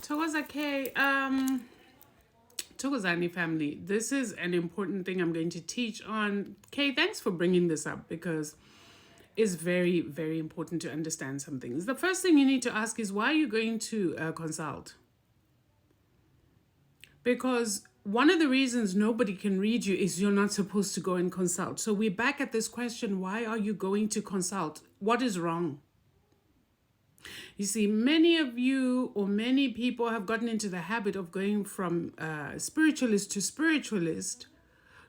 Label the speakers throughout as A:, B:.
A: Thokoza K, Thokozani family, this is an important thing I'm going to teach on. Kay, thanks for bringing this up because it's very, very important to understand some things. The first thing you need to ask is, why are you going to consult? Because one of the reasons nobody can read you is you're not supposed to go and consult. So we're back at this question, why are you going to consult? What is wrong? You see, many of you or many people have gotten into the habit of going from spiritualist to spiritualist,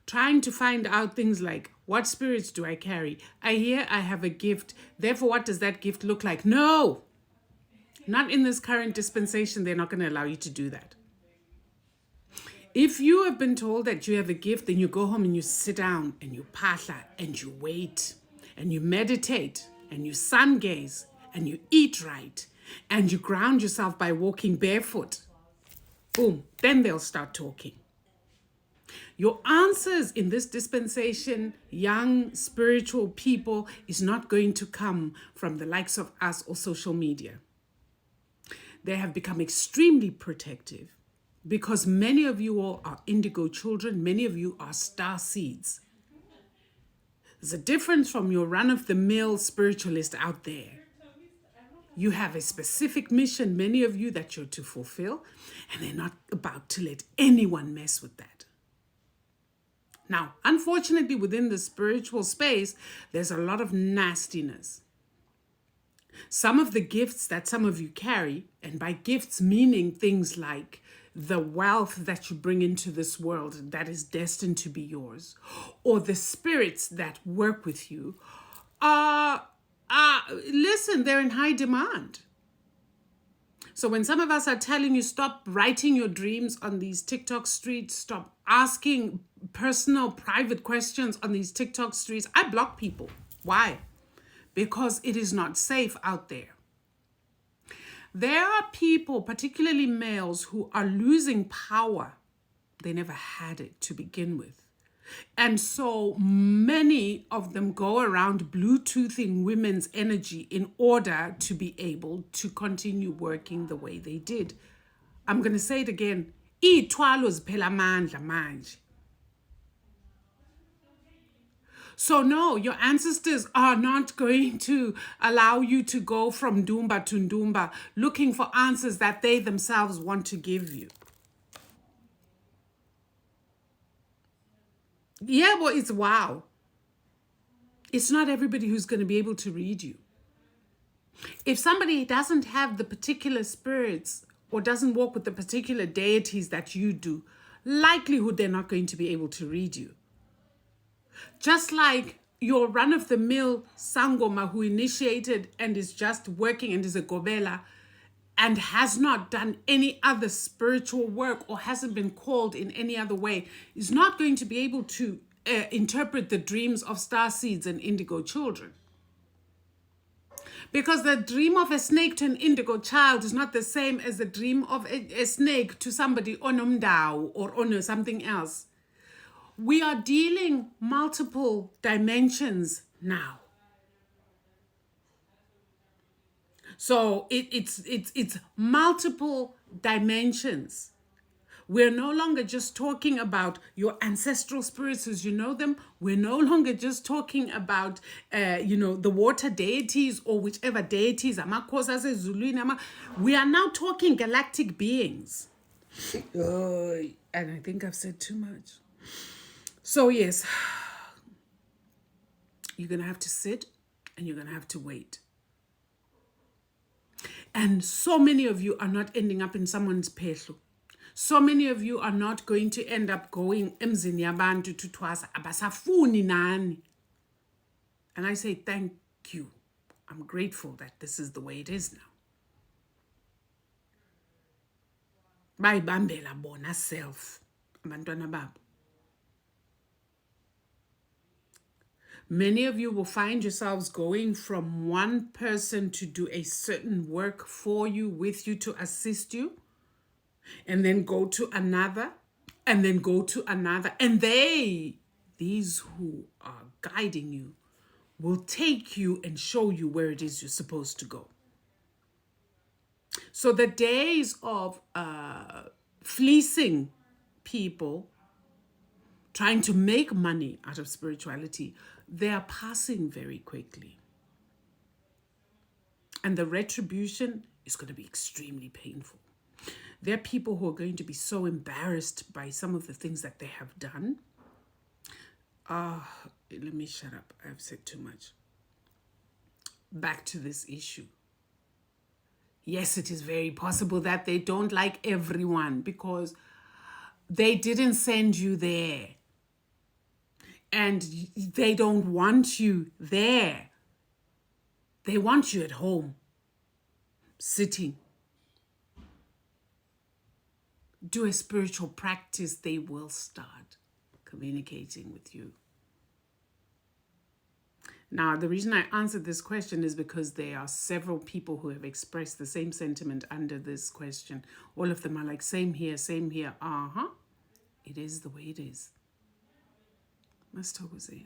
A: trying to find out things like, what spirits do I carry? I hear I have a gift. Therefore, what does that gift look like? No, not in this current dispensation. They're not going to allow you to do that. If you have been told that you have a gift, then you go home and you sit down and you phahla and you wait and you meditate and you sun gaze and you eat right and you ground yourself by walking barefoot. Boom, then they'll start talking. Your answers in this dispensation, young spiritual people, is not going to come from the likes of us or social media. They have become extremely protective because many of you all are indigo children, many of you are star seeds. There's a difference from your run-of-the-mill spiritualist out there. You have a specific mission, many of you, that you're to fulfill, and they're not about to let anyone mess with that. Now, unfortunately, within the spiritual space, there's a lot of nastiness. Some of the gifts that some of you carry, and by gifts meaning things like the wealth that you bring into this world that is destined to be yours, or the spirits that work with you, listen, they're in high demand. So when some of us are telling you, stop writing your dreams on these TikTok streets, stop asking personal, private questions on these TikTok streets, I block people. Why? Because it is not safe out there. There are people, particularly males, who are losing power. They never had it to begin with. And so many of them go around Bluetoothing women's energy in order to be able to continue working the way they did. I'm going to say it again. Iy'thwalo ziphela amandla manje. So no, your ancestors are not going to allow you to go from Ndumba to Ndumba looking for answers that they themselves want to give you. Yeah, well, it's wow. It's not everybody who's going to be able to read you. If somebody doesn't have the particular spirits or doesn't walk with the particular deities that you do, likelihood they're not going to be able to read you. Just like your run-of-the-mill Sangoma who initiated and is just working and is a Gobela and has not done any other spiritual work or hasn't been called in any other way, is not going to be able to interpret the dreams of star seeds and indigo children. Because the dream of a snake to an indigo child is not the same as the dream of a snake to somebody onomdao or ono something else. We are dealing multiple dimensions now. So it's multiple dimensions. We're no longer just talking about your ancestral spirits as you know them. We're no longer just talking about, the water deities or whichever deities. We are now talking galactic beings. And I think I've said too much. So yes, you're going to have to sit and you're going to have to wait. And so many of you are not ending up in someone's phehlo. So many of you are not going to end up going emzini yabantu to twasa abasafuni nani. And I say thank you. I'm grateful that this is the way it is now. Bayibambela bona self abantwana babo. Many of you will find yourselves going from one person to do a certain work for you, with you, to assist you, and then go to another, and then go to another. And these who are guiding you, will take you and show you where it is you're supposed to go. So the days of fleecing people, trying to make money out of spirituality, they are passing very quickly. And the retribution is going to be extremely painful. There are people who are going to be so embarrassed by some of the things that they have done. Let me shut up. I've said too much. Back to this issue. Yes, it is very possible that they don't like everyone because they didn't send you there. And they don't want you there. They want you at home, sitting. Do a spiritual practice, they will start communicating with you. Now, the reason I answered this question is because there are several people who have expressed the same sentiment under this question. All of them are like, same here, same here. It is the way it is. Masithokozeni.